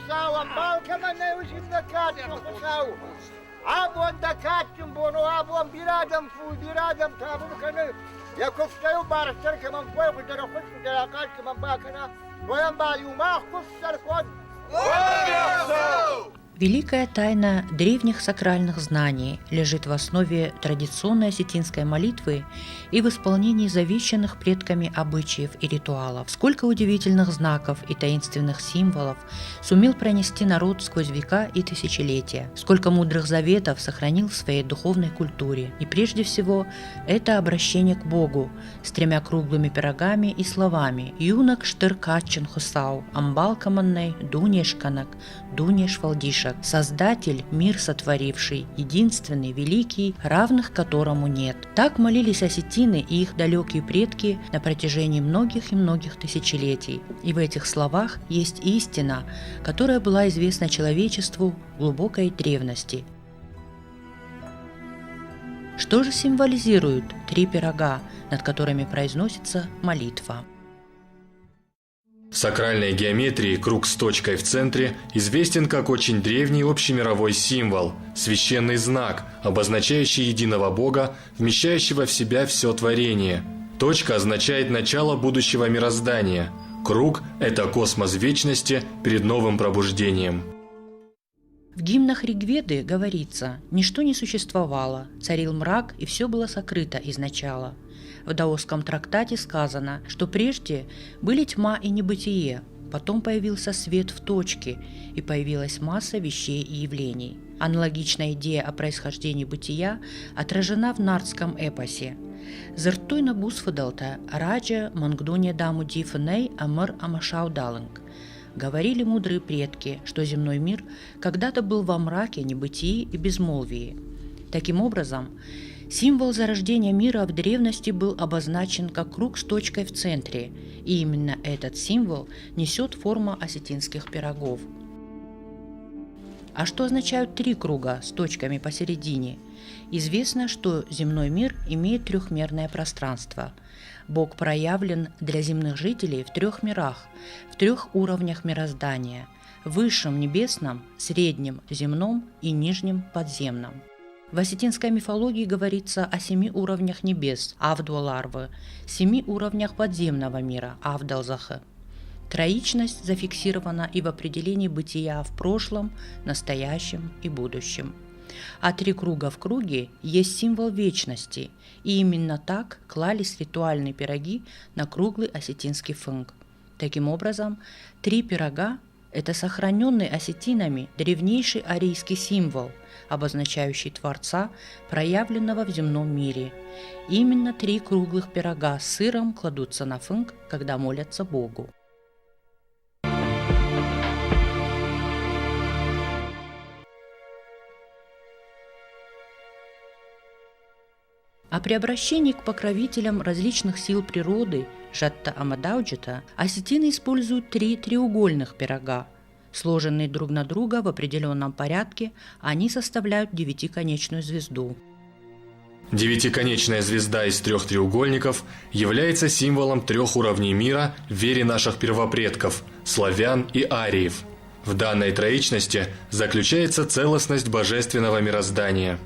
хусау, амбалка мене усім докатчу хусау. Абон докатчум бону, абон бирадам фу, бирадам табун каны. Я куфтаю барстар кеман кой кудера хуш кудера каш кеман бакана. Воян баю мах куфтар код. Великая тайна древних сакральных знаний лежит в основе традиционной осетинской молитвы и в исполнении завещанных предками обычаев и ритуалов. Сколько удивительных знаков и таинственных символов сумел пронести народ сквозь века и тысячелетия. Сколько мудрых заветов сохранил в своей духовной культуре. И прежде всего, это обращение к Богу с 3 круглыми пирогами и словами «Юнак штыркачен хусау, амбалкаманней, дунешканак, дунеш фалдишак». Создатель, мир сотворивший, единственный, великий, равных которому нет. Так молились осетины и их далекие предки на протяжении многих и многих тысячелетий. И в этих словах есть истина, которая была известна человечеству в глубокой древности. Что же символизируют 3 пирога, над которыми произносится молитва? В сакральной геометрии круг с точкой в центре известен как очень древний общемировой символ, священный знак, обозначающий единого Бога, вмещающего в себя все творение. Точка означает начало будущего мироздания. Круг – это космос вечности перед новым пробуждением. В гимнах Ригведы говорится: «Ничто не существовало, царил мрак, и все было сокрыто изначала». В даосском трактате сказано, что прежде были тьма и небытие, потом появился свет в точке, и появилась масса вещей и явлений. Аналогичная идея о происхождении бытия отражена в нардском эпосе. «Зертуйна бусфадалта, раджа мангдуне даму дифней амыр амашаудалынг». Говорили мудрые предки, что земной мир когда-то был во мраке, небытии и безмолвии. Таким образом, символ зарождения мира в древности был обозначен как круг с точкой в центре, и именно этот символ несет форма осетинских пирогов. А что означают 3 круга с точками посередине? Известно, что земной мир имеет трехмерное пространство. Бог проявлен для земных жителей в 3 мирах, в 3 уровнях мироздания – высшем небесном, среднем земном и нижнем подземном. В осетинской мифологии говорится о 7 уровнях небес – Авдуаларвы, 7 уровнях подземного мира – Авдалзахы. Троичность зафиксирована и в определении бытия в прошлом, настоящем и будущем. А 3 круга в круге есть символ вечности, и именно так клались ритуальные пироги на круглый осетинский фынг. Таким образом, 3 пирога – это сохраненный осетинами древнейший арийский символ, обозначающий Творца, проявленного в земном мире. Именно 3 круглых пирога с сыром кладутся на фынг, когда молятся Богу. А при обращении к покровителям различных сил природы, жатта амадауджита, осетины используют 3 треугольных пирога. Сложенные друг на друга в определенном порядке, они составляют 9-конечную звезду. 9-конечная звезда из 3 треугольников является символом 3 уровней мира в вере наших первопредков – славян и ариев. В данной троичности заключается целостность божественного мироздания.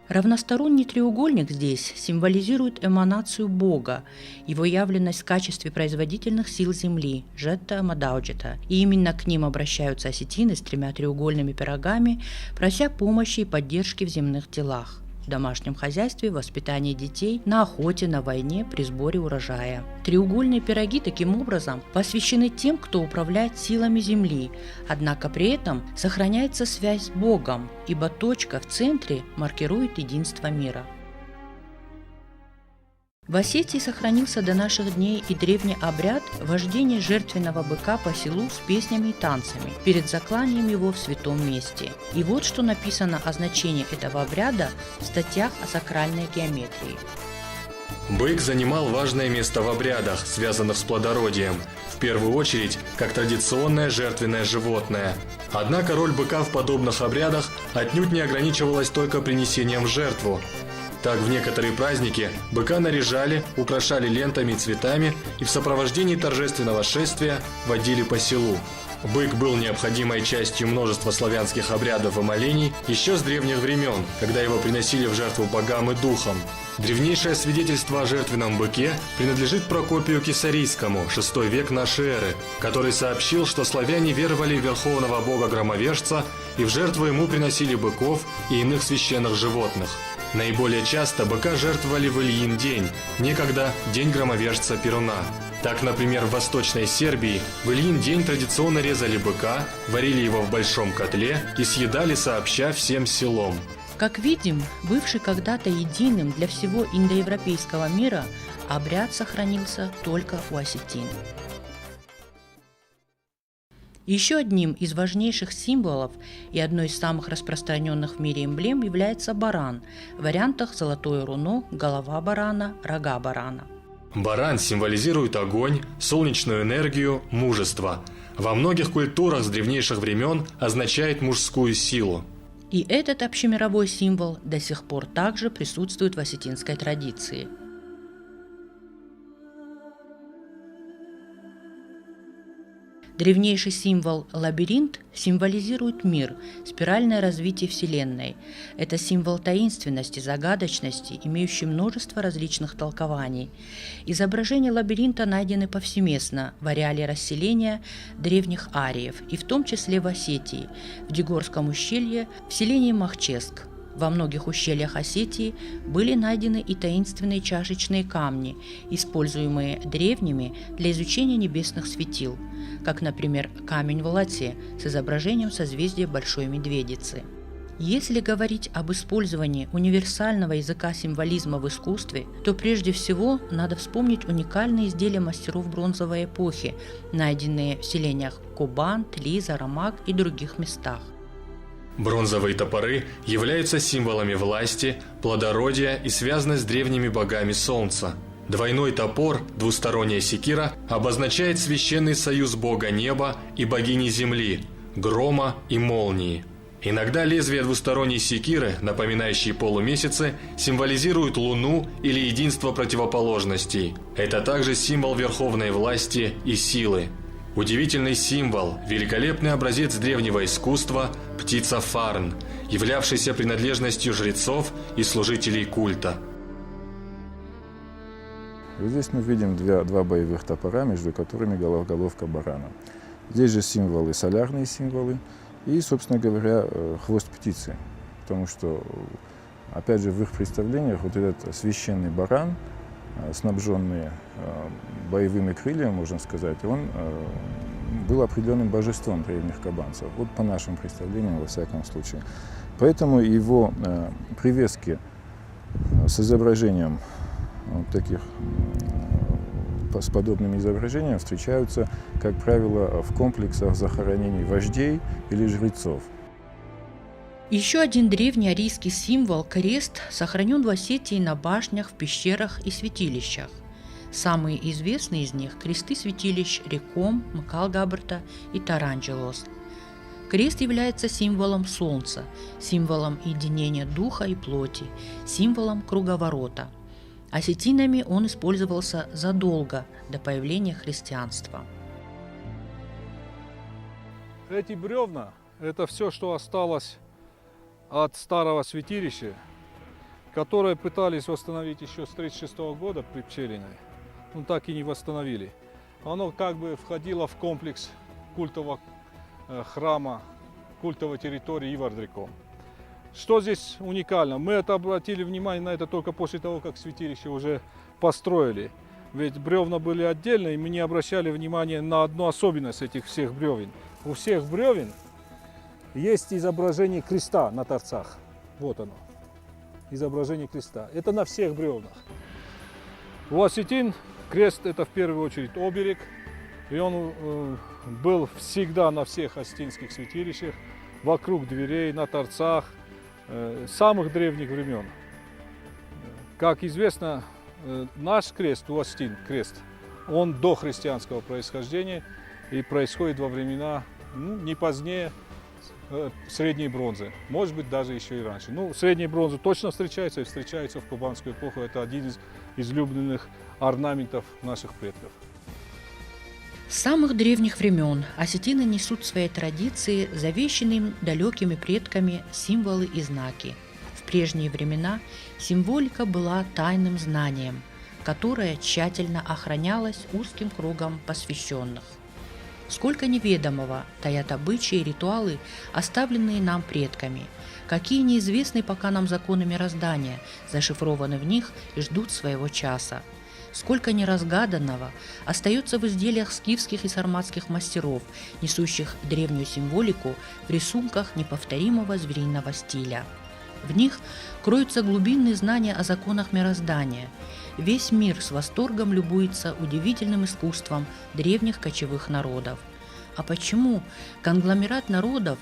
Равносторонний треугольник здесь символизирует эманацию Бога, его явленность в качестве производительных сил Земли, жетта амадауджита, и именно к ним обращаются осетины с 3 треугольными пирогами, прося помощи и поддержки в земных делах, в домашнем хозяйстве, в воспитании детей, на охоте, на войне, при сборе урожая. Треугольные пироги таким образом посвящены тем, кто управляет силами Земли, однако при этом сохраняется связь с Богом, ибо точка в центре маркирует единство мира. В Осетии сохранился до наших дней и древний обряд вождения жертвенного быка по селу с песнями и танцами перед закланием его в святом месте. И вот что написано о значении этого обряда в статьях о сакральной геометрии. Бык занимал важное место в обрядах, связанных с плодородием, в первую очередь как традиционное жертвенное животное. Однако роль быка в подобных обрядах отнюдь не ограничивалась только принесением в жертву. Так, в некоторые праздники быка наряжали, украшали лентами и цветами и в сопровождении торжественного шествия водили по селу. Бык был необходимой частью множества славянских обрядов и молений еще с древних времен, когда его приносили в жертву богам и духам. Древнейшее свидетельство о жертвенном быке принадлежит Прокопию Кесарийскому, VI век нашей эры, который сообщил, что славяне веровали в верховного бога-громовержца и в жертву ему приносили быков и иных священных животных. Наиболее часто быка жертвовали в Ильин день, некогда день громовержца Перуна. Так, например, в Восточной Сербии в Ильин день традиционно резали быка, варили его в большом котле и съедали сообща всем селом. Как видим, бывший когда-то единым для всего индоевропейского мира, обряд сохранился только у осетин. Еще одним из важнейших символов и одной из самых распространенных в мире эмблем является баран, в вариантах золотое руно, голова барана, рога барана. Баран символизирует огонь, солнечную энергию, мужество. Во многих культурах с древнейших времен означает мужскую силу. И этот общемировой символ до сих пор также присутствует в осетинской традиции. Древнейший символ лабиринт символизирует мир, спиральное развитие Вселенной. Это символ таинственности, загадочности, имеющий множество различных толкований. Изображения лабиринта найдены повсеместно в ареале расселения древних ариев, и в том числе в Осетии, в Дегорском ущелье, в селении Махческ. Во многих ущельях Осетии были найдены и таинственные чашечные камни, используемые древними для изучения небесных светил, как, например, камень в Лате с изображением созвездия Большой Медведицы. Если говорить об использовании универсального языка символизма в искусстве, то прежде всего надо вспомнить уникальные изделия мастеров бронзовой эпохи, найденные в селениях Кубан, Тлиз, Арамак и других местах. Бронзовые топоры являются символами власти, плодородия и связаны с древними богами солнца. Двойной топор, двусторонняя секира, обозначает священный союз бога неба и богини земли, грома и молнии. Иногда лезвия двусторонней секиры, напоминающие полумесяцы, символизируют луну или единство противоположностей. Это также символ верховной власти и силы. Удивительный символ, великолепный образец древнего искусства – птица фарн, являвшийся принадлежностью жрецов и служителей культа. Здесь мы видим два боевых топора, между которыми головка барана. Здесь же символы, солярные символы и, собственно говоря, хвост птицы. Потому что, опять же, в их представлениях вот этот священный баран, снабженный боевыми крыльями, можно сказать, он был определенным божеством древних кабанцев. Вот по нашим представлениям, во всяком случае. Поэтому его привески с изображением вот таких, с подобными изображениями встречаются, как правило, в комплексах захоронений вождей или жрецов. Еще один древний арийский символ – крест сохранен в Осетии на башнях, в пещерах и святилищах. Самые известные из них – кресты святилищ Реком, Мкалгабрта и Таранджелос. Крест является символом солнца, символом единения духа и плоти, символом круговорота. Осетинами он использовался задолго до появления христианства. Эти бревна – это все, что осталось от старого святилища, которое пытались восстановить еще с 1936 года при Пчелиной, но так и не восстановили. Оно как бы входило в комплекс культового храма, культовой территории Ивардреком. Что здесь уникально? Мы обратили внимание на это только после того, как святилище уже построили. Ведь бревна были отдельно, и мы не обращали внимания на одну особенность этих всех бревен. У всех бревен есть изображение креста на торцах. Вот оно, изображение креста. Это на всех бревнах. У осетин крест – это в первую очередь оберег, и он был всегда на всех осетинских святилищах, вокруг дверей, на торцах, самых древних времен. Как известно, наш крест, у осетин крест, он дохристианского происхождения и происходит во времена не позднее средней бронзы, может быть даже еще и раньше. Ну, средней бронзы точно встречаются и встречаются в кубанскую эпоху. Это один из излюбленных орнаментов наших предков. С самых древних времен осетины несут в своей традиции завещанные им далекими предками символы и знаки. В прежние времена символика была тайным знанием, которое тщательно охранялось узким кругом посвященных. Сколько неведомого таят обычаи и ритуалы, оставленные нам предками, какие неизвестны пока нам законы мироздания, зашифрованы в них и ждут своего часа. Сколько неразгаданного остается в изделиях скифских и сарматских мастеров, несущих древнюю символику в рисунках неповторимого звериного стиля. В них кроются глубинные знания о законах мироздания. Весь мир с восторгом любуется удивительным искусством древних кочевых народов. А почему конгломерат народов,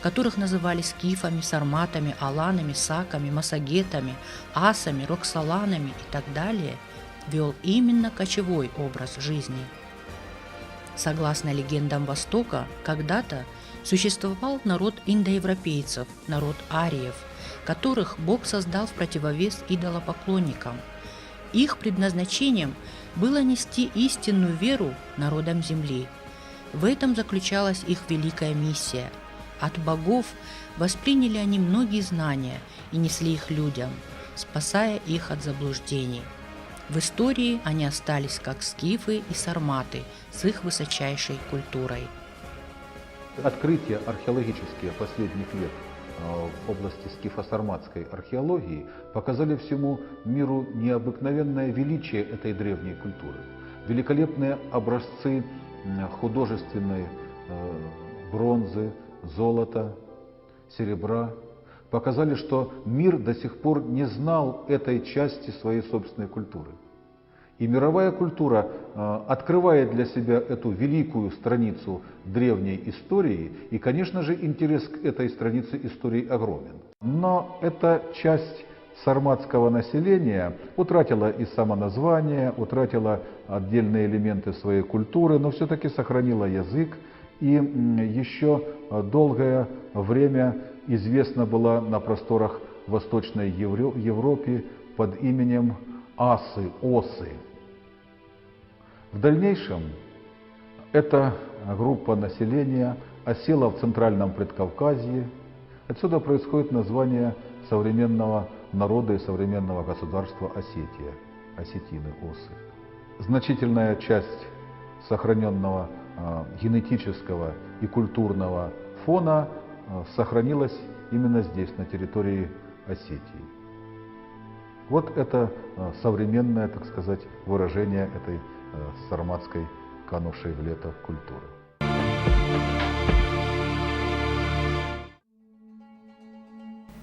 которых называли скифами, сарматами, аланами, саками, массагетами, асами, роксоланами и так далее, вел именно кочевой образ жизни? Согласно легендам Востока, когда-то существовал народ индоевропейцев, народ ариев, которых Бог создал в противовес идолопоклонникам. Их предназначением было нести истинную веру народам земли. В этом заключалась их великая миссия. От богов восприняли они многие знания и несли их людям, спасая их от заблуждений. В истории они остались как скифы и сарматы с их высочайшей культурой. Открытия археологические последних лет в области скифо-сарматской археологии показали всему миру необыкновенное величие этой древней культуры. Великолепные образцы художественной бронзы, золота, серебра показали, что мир до сих пор не знал этой части своей собственной культуры. И мировая культура открывает для себя эту великую страницу древней истории, и, конечно же, интерес к этой странице истории огромен. Но эта часть сарматского населения утратила и самоназвание, утратила отдельные элементы своей культуры, но все-таки сохранила язык, и еще долгое время известна была на просторах Восточной Европы под именем асы, осы. В дальнейшем эта группа населения осела в Центральном Предкавказье. Отсюда происходит название современного народа и современного государства Осетия, осетины, осы. Значительная часть сохраненного генетического и культурного фона сохранилась именно здесь, на территории Осетии. Вот это современное, так сказать, выражение этой сарматской, канувшей в лето культуры.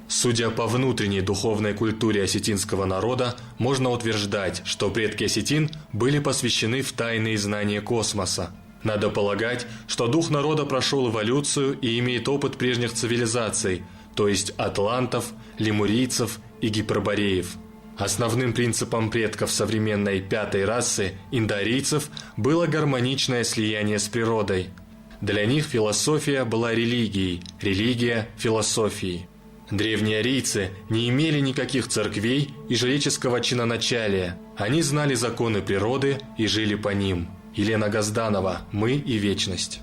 Судя по внутренней духовной культуре осетинского народа, можно утверждать, что предки осетин были посвящены в тайные знания космоса. Надо полагать, что дух народа прошел эволюцию и имеет опыт прежних цивилизаций, то есть атлантов, лемурийцев и гипербореев. Основным принципом предков современной пятой расы, индоарийцев, было гармоничное слияние с природой. Для них философия была религией, религия – философией. Древние арийцы не имели никаких церквей и жреческого чиноначалия. Они знали законы природы и жили по ним. Елена Газданова, «Мы и вечность».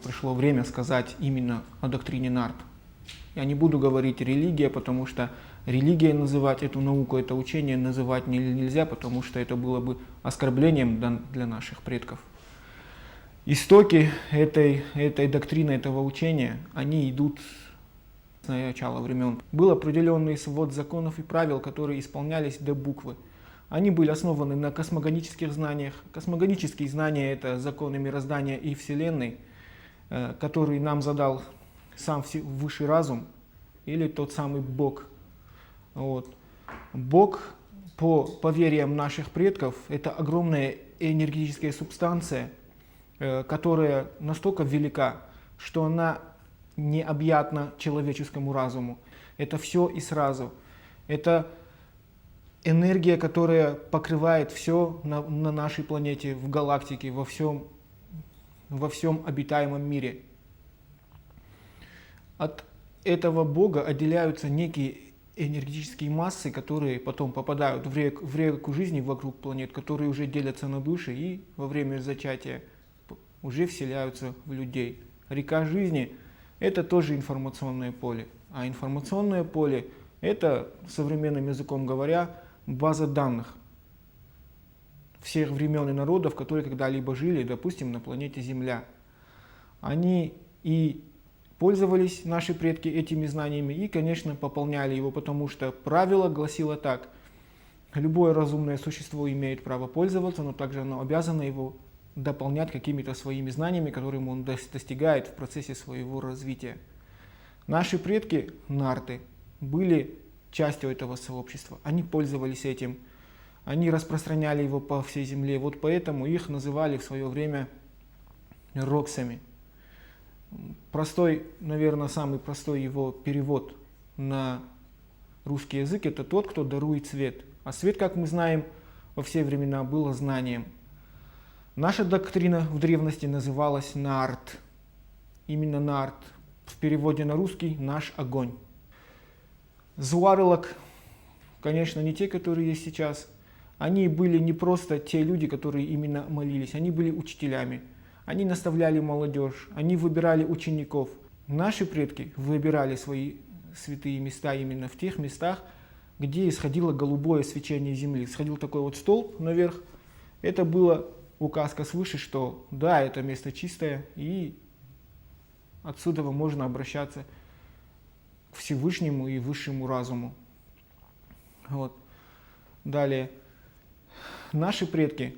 Пришло время сказать именно о доктрине НАРП. Я не буду говорить религия, потому что религией называть эту науку, это учение называть нельзя, потому что это было бы оскорблением для наших предков. Истоки этой доктрины, этого учения, они идут с начала времен. Был определенный свод законов и правил, которые исполнялись до буквы. Они были основаны на космогонических знаниях. Космогонические знания – это законы мироздания и Вселенной, который нам задал сам высший разум или тот самый Бог. Вот. Бог, по поверьям наших предков, это огромная энергетическая субстанция, которая настолько велика, что она необъятна человеческому разуму. Это все и сразу. Это энергия, которая покрывает все на нашей планете, в галактике, во всем обитаемом мире. от этого бога отделяются некие энергетические массы, которые потом попадают в реку жизни вокруг планет, которые уже делятся на души и во время зачатия уже вселяются в людей. Река жизни – это тоже информационное поле. А информационное поле – это, современным языком говоря, база данных всех времен и народов, которые когда-либо жили, допустим, на планете Земля. Они и пользовались, наши предки, этими знаниями и, конечно, пополняли его, потому что правило гласило так: любое разумное существо имеет право пользоваться, но также оно обязано его дополнять какими-то своими знаниями, которым он достигает в процессе своего развития. Наши предки, нарты, были частью этого сообщества, они пользовались этим, они распространяли его по всей земле, вот поэтому их называли в свое время роксами. Простой, наверное, самый простой его перевод на русский язык — это тот, кто дарует свет. А свет, как мы знаем, во все времена было знанием. Наша доктрина в древности называлась Наарт. Именно Наарт. В переводе на русский — наш огонь. Зуарылок, конечно, не те, которые есть сейчас. Они были не просто те люди, которые именно молились, они были учителями. Они наставляли молодежь, они выбирали учеников. Наши предки выбирали свои святые места именно в тех местах, где исходило голубое свечение земли. Сходил такой вот столб наверх. Это была указка свыше, что да, это место чистое, и отсюда можно обращаться к Всевышнему и высшему разуму. Вот. Далее. Наши предки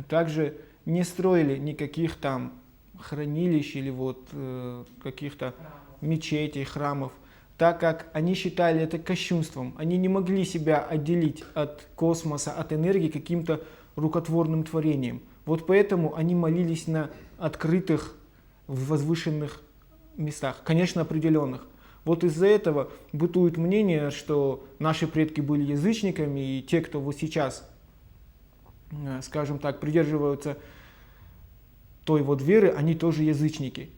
также не строили никаких там хранилищ или вот каких-то мечетей, храмов, так как они считали это кощунством. Они не могли себя отделить от космоса, от энергии каким-то рукотворным творением. Вот поэтому они молились на открытых, возвышенных местах, конечно, определенных. Вот из-за этого бытует мнение, что наши предки были язычниками, и те, кто вот сейчас, скажем так, придерживаются той вот веры, они тоже язычники.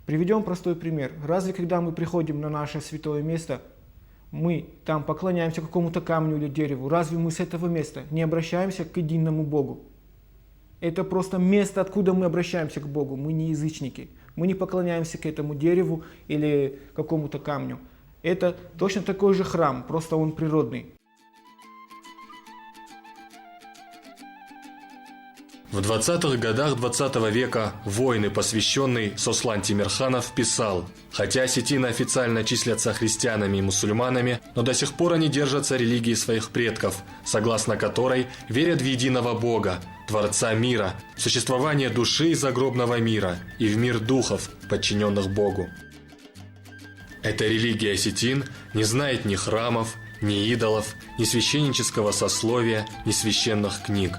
Приведем простой пример. Разве когда мы приходим на наше святое место, мы там поклоняемся какому-то камню или дереву, разве мы с этого места не обращаемся к единому Богу? Это просто место, откуда мы обращаемся к Богу. Мы не язычники. Мы не поклоняемся к этому дереву или какому-то камню. Это точно такой же храм, просто он природный. В 20-х годах 20 века воин, посвященный Сослан Тимирханов, писал: «Хотя осетины официально числятся христианами и мусульманами, но до сих пор они держатся религии своих предков, согласно которой верят в единого Бога, Творца мира, в существование души и загробного мира и в мир духов, подчиненных Богу». Эта религия осетин не знает ни храмов, ни идолов, ни священнического сословия, ни священных книг.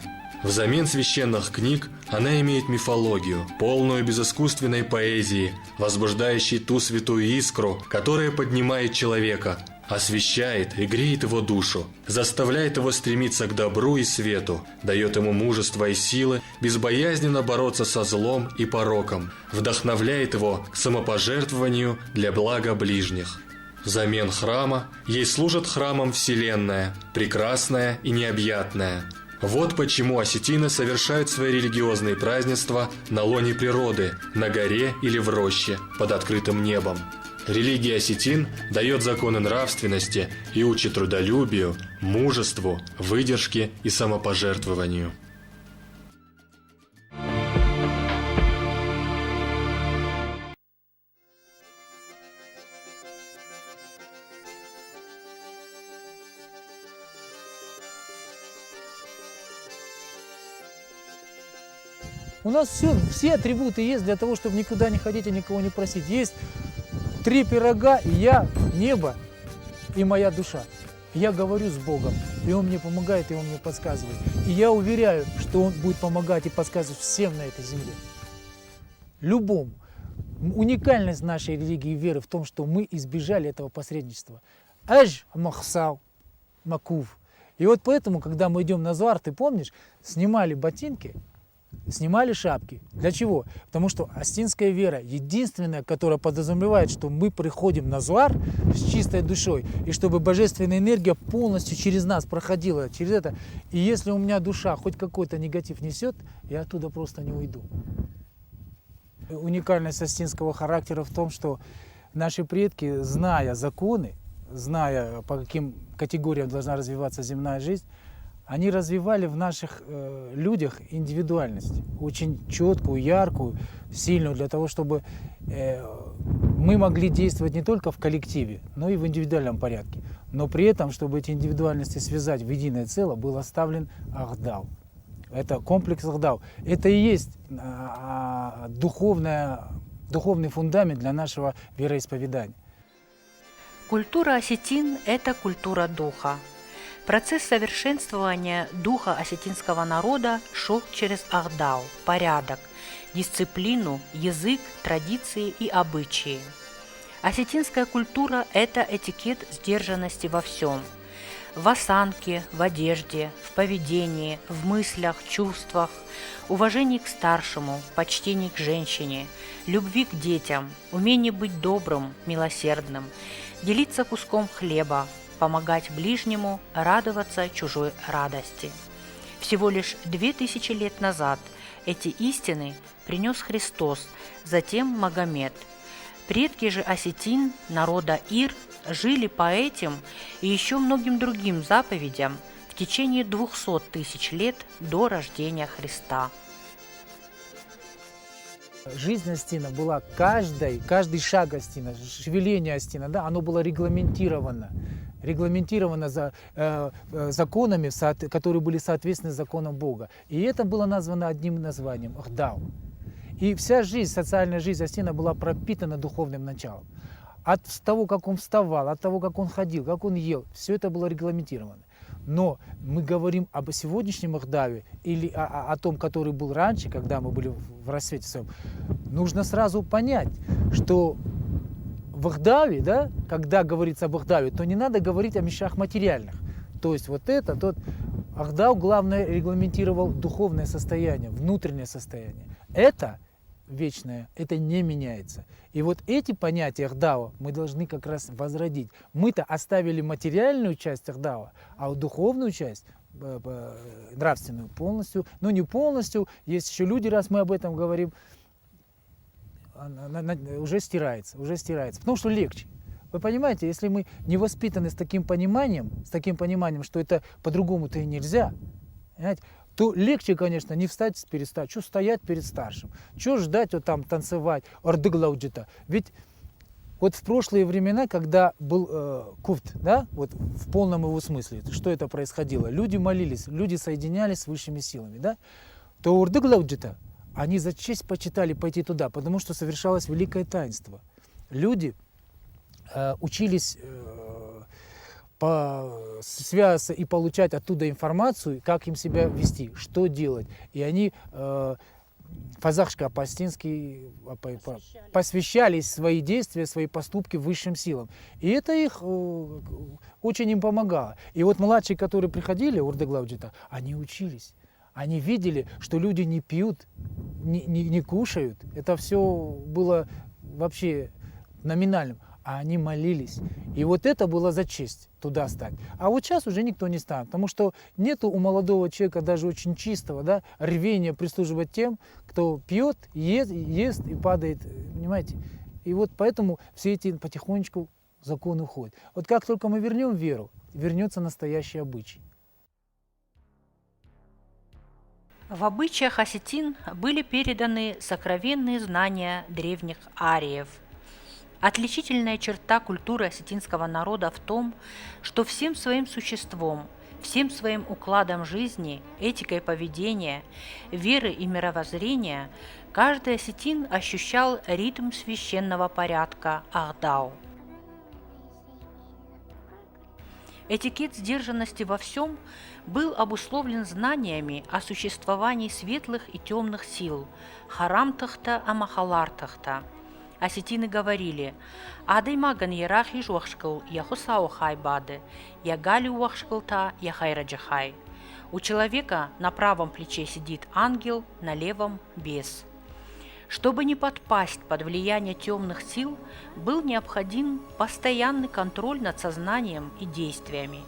Взамен священных книг она имеет мифологию, полную безыскусственной поэзии, возбуждающей ту святую искру, которая поднимает человека, освещает и греет его душу, заставляет его стремиться к добру и свету, дает ему мужество и силы безбоязненно бороться со злом и пороком, вдохновляет его к самопожертвованию для блага ближних. Взамен храма ей служит храмом Вселенная, прекрасная и необъятная. Вот почему осетины совершают свои религиозные празднества на лоне природы, на горе или в роще, под открытым небом. Религия осетин дает законы нравственности и учит трудолюбию, мужеству, выдержке и самопожертвованию. У нас все атрибуты есть для того, чтобы никуда не ходить и никого не просить. Есть 3 пирога, и я, небо и моя душа. Я говорю с Богом, и Он мне помогает, и Он мне подсказывает. И я уверяю, что Он будет помогать и подсказывать всем на этой земле. Любому. Уникальность нашей религии и веры в том, что мы избежали этого посредничества. Аж махсау макув. И вот поэтому, когда мы идем на зуар, ты помнишь, снимали ботинки, снимали шапки. Для чего? Потому что осетинская вера единственная, которая подразумевает, что мы приходим на Зуар с чистой душой, и чтобы божественная энергия полностью через нас проходила, через это. И если у меня душа хоть какой-то негатив несет, я оттуда просто не уйду. Уникальность осетинского характера в том, что наши предки, зная законы, зная, по каким категориям должна развиваться земная жизнь, они развивали в наших людях индивидуальность, очень четкую, яркую, сильную, для того, чтобы мы могли действовать не только в коллективе, но и в индивидуальном порядке. Но при этом, чтобы эти индивидуальности связать в единое целое, был оставлен Ахдау. Это комплекс Ахдау. Это и есть духовный фундамент для нашего вероисповедания. Культура осетин – это культура духа. Процесс совершенствования духа осетинского народа шел через Ахдау, порядок, дисциплину, язык, традиции и обычаи. Осетинская культура – это этикет сдержанности во всем. В осанке, в одежде, в поведении, в мыслях, чувствах, уважении к старшему, почтении к женщине, любви к детям, умении быть добрым, милосердным, делиться куском хлеба, помогать ближнему, радоваться чужой радости. Всего лишь 2000 лет назад эти истины принес Христос, затем Магомед. Предки же осетин, народа Ир, жили по этим и еще многим другим заповедям в течение 200 тысяч лет до рождения Христа. Жизнь Остина была каждый шаг Остина, шевеление Остина, да, оно было регламентировано законами, которые были соответственно законам Бога. И это было названо одним названием – Ахдау. И вся жизнь, социальная жизнь Остина была пропитана духовным началом. От того, как он вставал, от того, как он ходил, как он ел, все это было регламентировано. Но мы говорим об сегодняшнем Ахдаве или о том, который был раньше, когда мы были в рассвете своем. Нужно сразу понять, что в Ахдаве, да, когда говорится об Ахдаве, то не надо говорить о вещах материальных. То есть вот это, тот Ахдау, главное, регламентировал духовное состояние, внутреннее состояние. Это вечное, это не меняется. И вот эти понятия Ахдава мы должны как раз возродить. Мы-то оставили материальную часть Ахдава, а вот духовную часть, нравственную, полностью, ну не полностью, есть еще люди, раз мы об этом говорим, уже стирается, потому что легче. Вы понимаете, если мы не воспитаны с таким пониманием, что это по-другому-то и нельзя, понимаете, то легче, конечно, не встать перед старшим. Что стоять перед старшим? Что ждать, вот там танцевать? Ордыглауджита. Ведь вот в прошлые времена, когда был куфт, да, вот в полном его смысле, что это происходило? Люди молились, люди соединялись с высшими силами, да? То ордыглауджита, они за честь почитали пойти туда, потому что совершалось великое таинство. Люди учились связаться и получать оттуда информацию, как им себя вести, что делать. И они фазахшка по-астински посвящали свои действия, свои поступки высшим силам. И это их очень им помогало. И вот младшие, которые приходили, урдыглауджита, они учились. Они видели, что люди не пьют, не кушают. Это все было вообще номинальным. А они молились. И вот это было за честь туда стать. А вот сейчас уже никто не станет, потому что нету у молодого человека, даже очень чистого, да, рвения прислуживать тем, кто пьет, ест и падает, понимаете? И вот поэтому все эти потихонечку законы уходят. Вот как только мы вернем веру, вернется настоящий обычай. В обычаях осетин были переданы сокровенные знания древних ариев. Отличительная черта культуры осетинского народа в том, что всем своим существом, всем своим укладом жизни, этикой поведения, веры и мировоззрения каждый осетин ощущал ритм священного порядка Ахдау. Этикет сдержанности во всем был обусловлен знаниями о существовании светлых и темных сил Харам-тахта, Амахалар-тахта. Осетины говорили: «Адай маган ярахи жуахшкал, яхусау хайбады, ягали уахшкалта, яхайраджахай». У человека на правом плече сидит ангел, на левом – бес. Чтобы не подпасть под влияние темных сил, был необходим постоянный контроль над сознанием и действиями.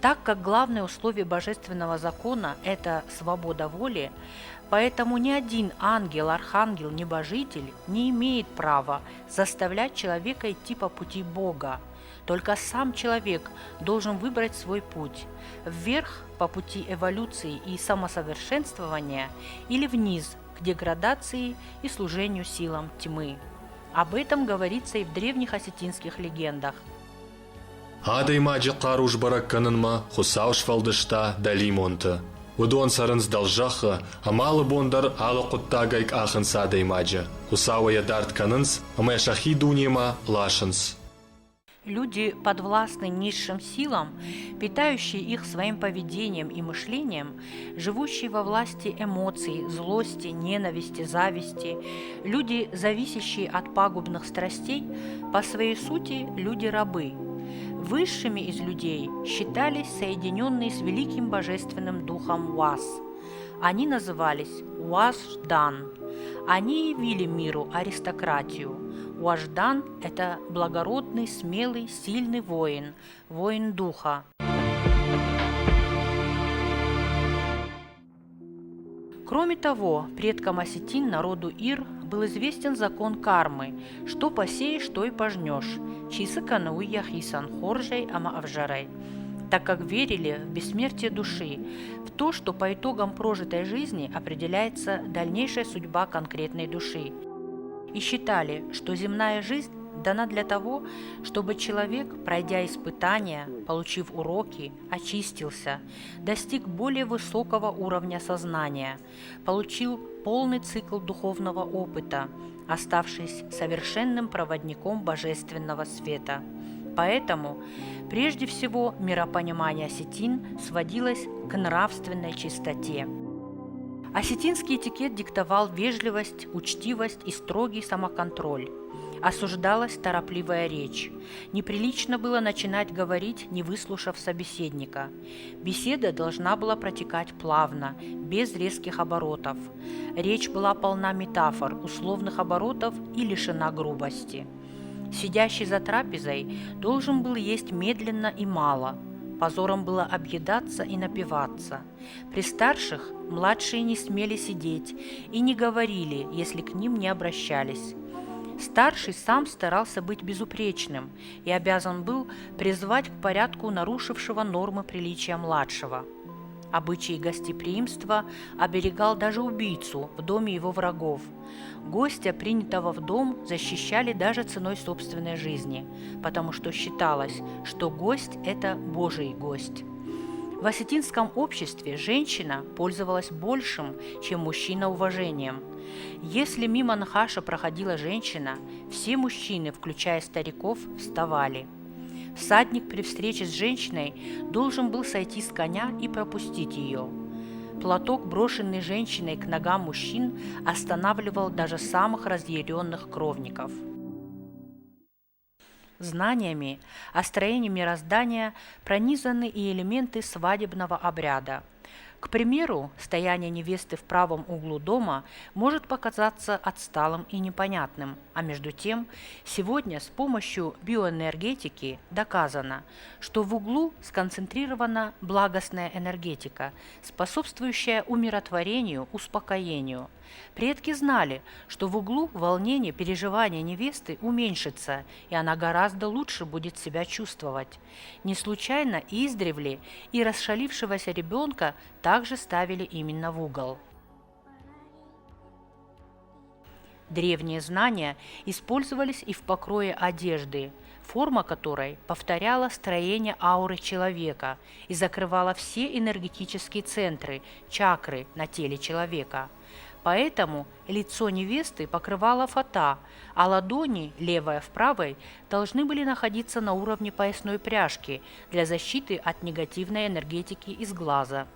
Так как главное условие божественного закона – это свобода воли, поэтому ни один ангел, архангел, небожитель не имеет права заставлять человека идти по пути Бога. Только сам человек должен выбрать свой путь – вверх по пути эволюции и самосовершенствования или вниз к деградации и служению силам тьмы. Об этом говорится и в древних осетинских легендах. Адай маджи каруш баракканынма хусауш фалдышта далимонты. Удон сарынс должаха, амалы бондар алы куттагайк ахынс адай маджи. Хусауя дарт канынс, амэшахи дуньема лашынс. Люди, подвластны низшим силам, питающие их своим поведением и мышлением, живущие во власти эмоций, злости, ненависти, зависти, люди, зависящие от пагубных страстей, по своей сути люди-рабы. Высшими из людей считались соединенные с великим божественным духом Уаз. Они назывались Уаждан. Они явили миру аристократию. Уаждан – это благородный, смелый, сильный воин, воин духа. Кроме того, предкам осетин, народу Ир, был известен закон кармы, что посеешь, то и пожнешь, чисыканы уяхисан хоржей ама авжарай, так как верили в бессмертие души, в то, что по итогам прожитой жизни определяется дальнейшая судьба конкретной души, и считали, что земная жизнь дана для того, чтобы человек, пройдя испытания, получив уроки, очистился, достиг более высокого уровня сознания, получил полный цикл духовного опыта, оставшись совершенным проводником божественного света. Поэтому, прежде всего, миропонимание осетин сводилось к нравственной чистоте. Осетинский этикет диктовал вежливость, учтивость и строгий самоконтроль. Осуждалась торопливая речь. Неприлично было начинать говорить, не выслушав собеседника. Беседа должна была протекать плавно, без резких оборотов. Речь была полна метафор, условных оборотов и лишена грубости. Сидящий за трапезой должен был есть медленно и мало. Позором было объедаться и напиваться. При старших младшие не смели сидеть и не говорили, если к ним не обращались. Старший сам старался быть безупречным и обязан был призвать к порядку нарушившего нормы приличия младшего. Обычай гостеприимства оберегал даже убийцу в доме его врагов. Гостя, принятого в дом, защищали даже ценой собственной жизни, потому что считалось, что гость – это Божий гость. В осетинском обществе женщина пользовалась большим, чем мужчина, уважением. Если мимо нахаша проходила женщина, все мужчины, включая стариков, вставали. Всадник при встрече с женщиной должен был сойти с коня и пропустить ее. Платок, брошенный женщиной к ногам мужчин, останавливал даже самых разъяренных кровников. Знаниями о строении мироздания пронизаны и элементы свадебного обряда. К примеру, стояние невесты в правом углу дома может показаться отсталым и непонятным, а между тем сегодня с помощью биоэнергетики доказано, что в углу сконцентрирована благостная энергетика, способствующая умиротворению, успокоению. Предки знали, что в углу волнение, переживания невесты уменьшится, и она гораздо лучше будет себя чувствовать. Не случайно издревле и расшалившегося ребенка также ставили именно в угол. Древние знания использовались и в покрое одежды, форма которой повторяла строение ауры человека и закрывала все энергетические центры, чакры на теле человека. Поэтому лицо невесты покрывала фата, а ладони, левая в правой, должны были находиться на уровне поясной пряжки для защиты от негативной энергетики из глаза.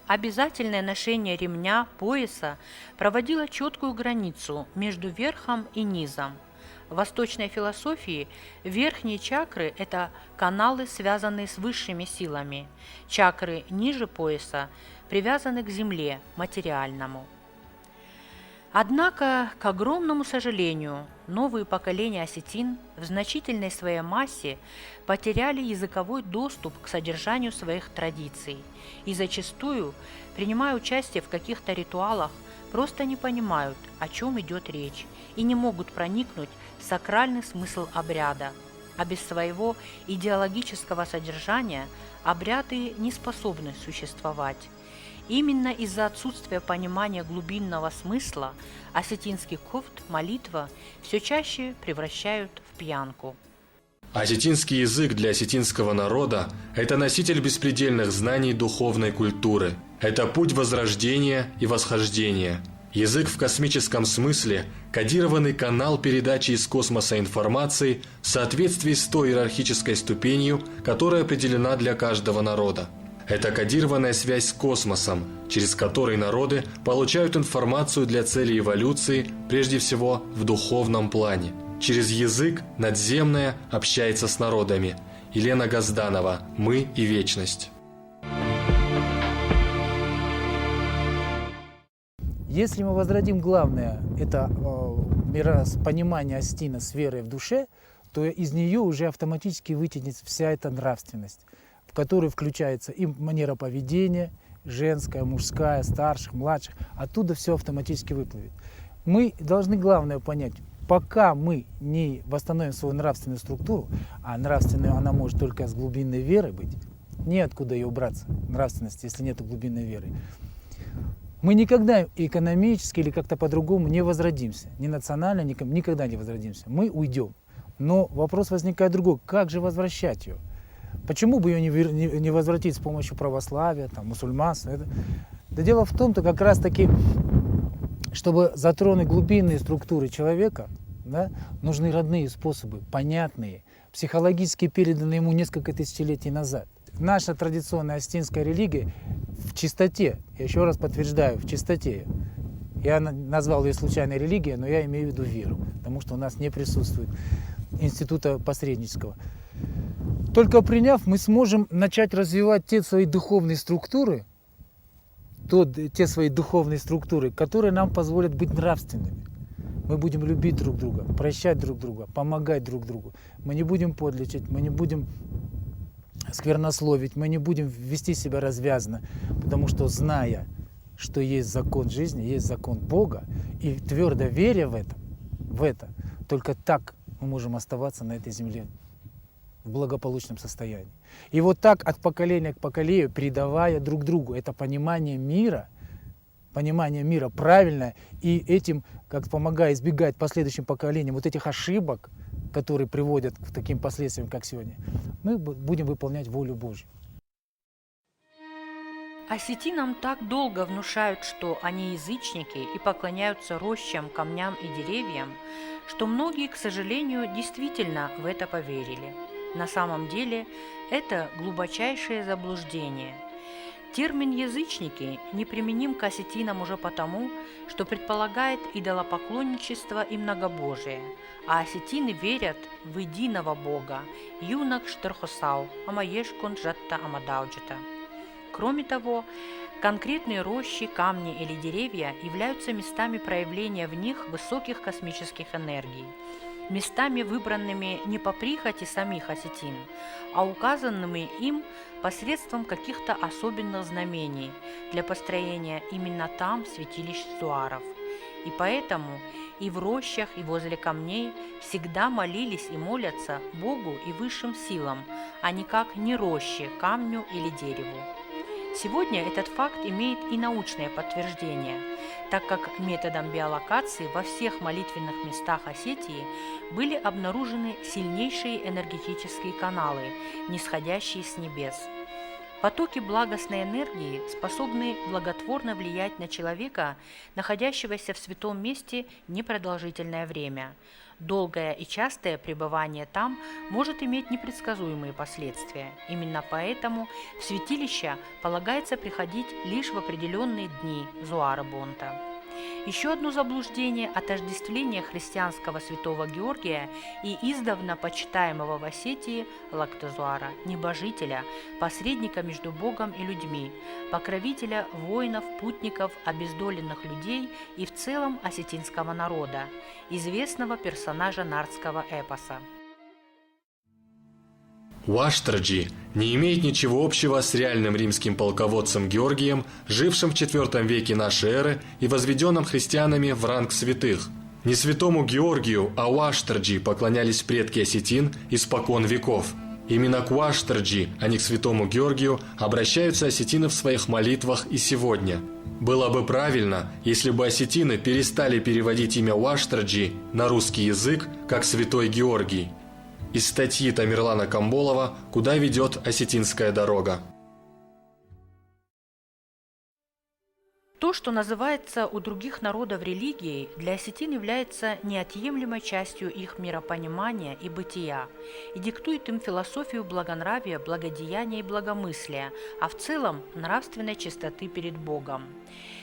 Обязательное ношение ремня, пояса проводило четкую границу между верхом и низом. В восточной философии верхние чакры – это каналы, связанные с высшими силами. Чакры ниже пояса привязаны к земле, материальному. Однако, к огромному сожалению, новые поколения осетин в значительной своей массе потеряли языковой доступ к содержанию своих традиций и зачастую, принимая участие в каких-то ритуалах, просто не понимают, о чем идет речь, и не могут проникнуть в сакральный смысл обряда. А без своего идеологического содержания обряды не способны существовать. Именно из-за отсутствия понимания глубинного смысла осетинский кофт, молитва, все чаще превращают в пьянку. Осетинский язык для осетинского народа – это носитель беспредельных знаний духовной культуры. Это путь возрождения и восхождения. Язык в космическом смысле – кодированный канал передачи из космоса информации в соответствии с той иерархической ступенью, которая определена для каждого народа. Это кодированная связь с космосом, через который народы получают информацию для целей эволюции, прежде всего в духовном плане. Через язык надземное общается с народами. Елена Газданова. «Мы и вечность». Если мы возродим главное, это понимание осетина с верой в душе, то из нее уже автоматически вытянется вся эта нравственность, в которую включается и манера поведения, женская, мужская, старших, младших. Оттуда все автоматически выплывет. Мы должны главное понять, пока мы не восстановим свою нравственную структуру, а нравственная она может только с глубинной верой быть, неоткуда ее убраться, нравственности, если нет глубинной веры, мы никогда экономически или как-то по-другому не возродимся. Ни национально, никогда не возродимся. Мы уйдем. Но вопрос возникает другой. Как же возвращать ее? Почему бы ее не возвратить с помощью православия, там, мусульманства? Да дело в том, что как раз таки, чтобы затронуть глубинные структуры человека, да, нужны родные способы, понятные, психологически переданные ему несколько тысячелетий назад. Наша традиционная осетинская религия в чистоте, я еще раз подтверждаю, в чистоте. Я назвал ее случайной религией, но я имею в виду веру, потому что у нас не присутствует института посреднического. Только приняв, мы сможем начать развивать те свои духовные структуры, которые нам позволят быть нравственными. Мы будем любить друг друга, прощать друг друга, помогать друг другу. Мы не будем подлечить, мы не будем сквернословить, мы не будем вести себя развязно, потому что, зная, что есть закон жизни, есть закон Бога, и твердо веря в это, только так мы можем оставаться на этой земле в благополучном состоянии. И вот так от поколения к поколению, передавая друг другу это понимание мира правильное, и этим, как помогая избегать последующим поколениям вот этих ошибок, которые приводят к таким последствиям, как сегодня, мы будем выполнять волю Божью. Осетинам так долго внушают, что они язычники и поклоняются рощам, камням и деревьям, что многие, к сожалению, действительно в это поверили. На самом деле это глубочайшее заблуждение. Термин «язычники» неприменим к осетинам уже потому, что предполагает идолопоклонничество и многобожие, а осетины верят в единого Бога – юнак штырхосау, амаешкун жатта амадауджита. Кроме того, конкретные рощи, камни или деревья являются местами проявления в них высоких космических энергий, местами, выбранными не по прихоти самих осетин, а указанными им посредством каких-то особенных знамений для построения именно там святилищ зуаров. И поэтому и в рощах, и возле камней всегда молились и молятся Богу и высшим силам, а никак не роще, камню или дереву. Сегодня этот факт имеет и научное подтверждение, так как методом биолокации во всех молитвенных местах Осетии были обнаружены сильнейшие энергетические каналы, нисходящие с небес. Потоки благостной энергии способны благотворно влиять на человека, находящегося в святом месте непродолжительное время. Долгое и частое пребывание там может иметь непредсказуемые последствия. Именно поэтому в святилище полагается приходить лишь в определенные дни Зуара Бонта. Еще одно заблуждение – отождествление христианского святого Георгия и издавна почитаемого в Осетии Лактазуара, небожителя, посредника между Богом и людьми, покровителя воинов, путников, обездоленных людей и в целом осетинского народа, известного персонажа нардского эпоса. Уаштраджи не имеет ничего общего с реальным римским полководцем Георгием, жившим в IV веке нашей эры и возведенным христианами в ранг святых. Не святому Георгию, а Уаштраджи поклонялись предки осетин испокон веков. Именно к Уаштраджи, а не к святому Георгию, обращаются осетины в своих молитвах и сегодня. Было бы правильно, если бы осетины перестали переводить имя Уаштраджи на русский язык как святой Георгий. Из статьи Тамерлана Камболова «Куда ведет осетинская дорога». То, что называется у других народов религией, для осетин является неотъемлемой частью их миропонимания и бытия и диктует им философию благонравия, благодеяния и благомыслия, а в целом нравственной чистоты перед Богом.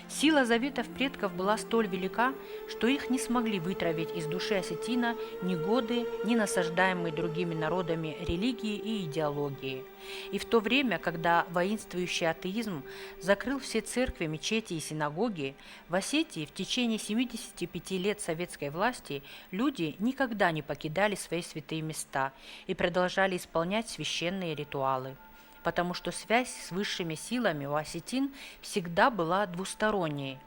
Сила заветов предков была столь велика, что их не смогли вытравить из души осетина ни годы, ни насаждаемые другими народами религии и идеологии. И в то время, когда воинствующий атеизм закрыл все церкви, мечети и синагоги, в Осетии в течение 75 лет советской власти люди никогда не покидали свои святые места и продолжали исполнять священные ритуалы. Потому что связь с высшими силами у осетин всегда была двусторонней.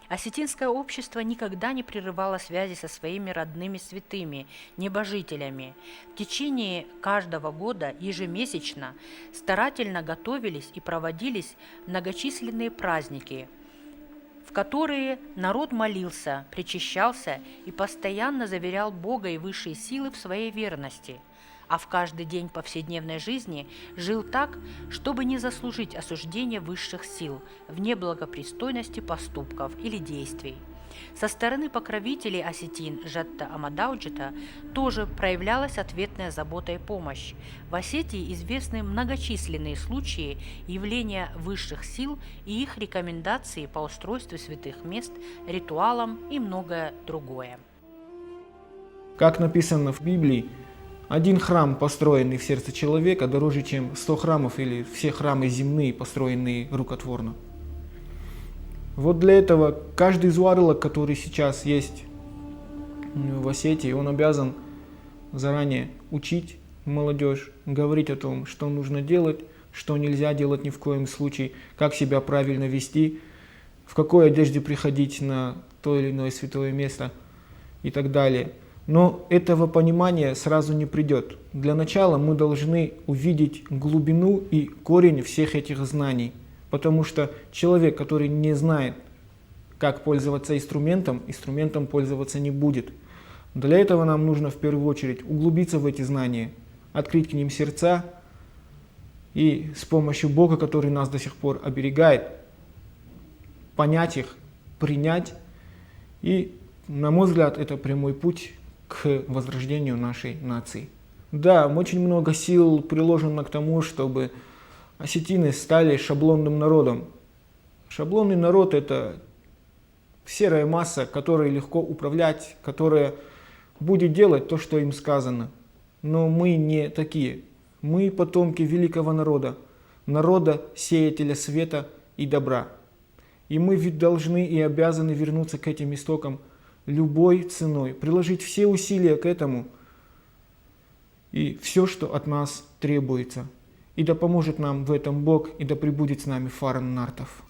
Осетинское общество никогда не прерывало связи со своими родными святыми, небожителями. В течение каждого года ежемесячно старательно готовились и проводились многочисленные праздники, в которые народ молился, причащался и постоянно заверял Бога и высшие силы в своей верности, а в каждый день повседневной жизни жил так, чтобы не заслужить осуждения высших сил в неблагопристойности поступков или действий. Со стороны покровителей осетин Жатта Амадауджита тоже проявлялась ответная забота и помощь. В Осетии известны многочисленные случаи явления высших сил и их рекомендации по устройству святых мест, ритуалам и многое другое. Как написано в Библии, один храм, построенный в сердце человека, дороже, чем 100 храмов или все храмы земные, построенные рукотворно. Вот для этого каждый зуарылок, который сейчас есть в Осетии, он обязан заранее учить молодежь, говорить о том, что нужно делать, что нельзя делать ни в коем случае, как себя правильно вести, в какой одежде приходить на то или иное святое место и так далее. Но этого понимания сразу не придет. Для начала мы должны увидеть глубину и корень всех этих знаний. Потому что человек, который не знает, как пользоваться инструментом пользоваться не будет. Для этого нам нужно в первую очередь углубиться в эти знания, открыть к ним сердца и с помощью Бога, который нас до сих пор оберегает, понять их, принять. И, на мой взгляд, это прямой путь к возрождению нашей нации. Да, очень много сил приложено к тому, чтобы осетины стали шаблонным народом. Шаблонный народ – это серая масса, которой легко управлять, которая будет делать то, что им сказано. Но мы не такие. Мы потомки великого народа, народа сеятеля света и добра. И мы ведь должны и обязаны вернуться к этим истокам любой ценой, приложить все усилия к этому и все, что от нас требуется. И да поможет нам в этом Бог, и да пребудет с нами Фаран Нартов.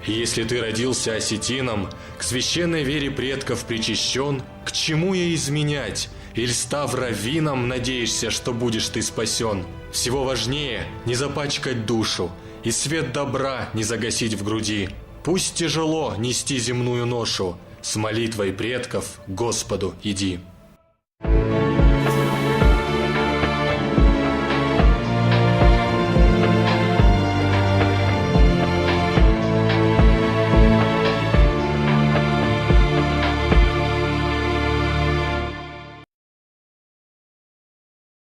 И если ты родился осетином, к священной вере предков причащен, к чему ей изменять? Или став раввином, надеешься, что будешь ты спасен? Всего важнее не запачкать душу, и свет добра не загасить в груди. Пусть тяжело нести земную ношу, с молитвой предков к Господу иди.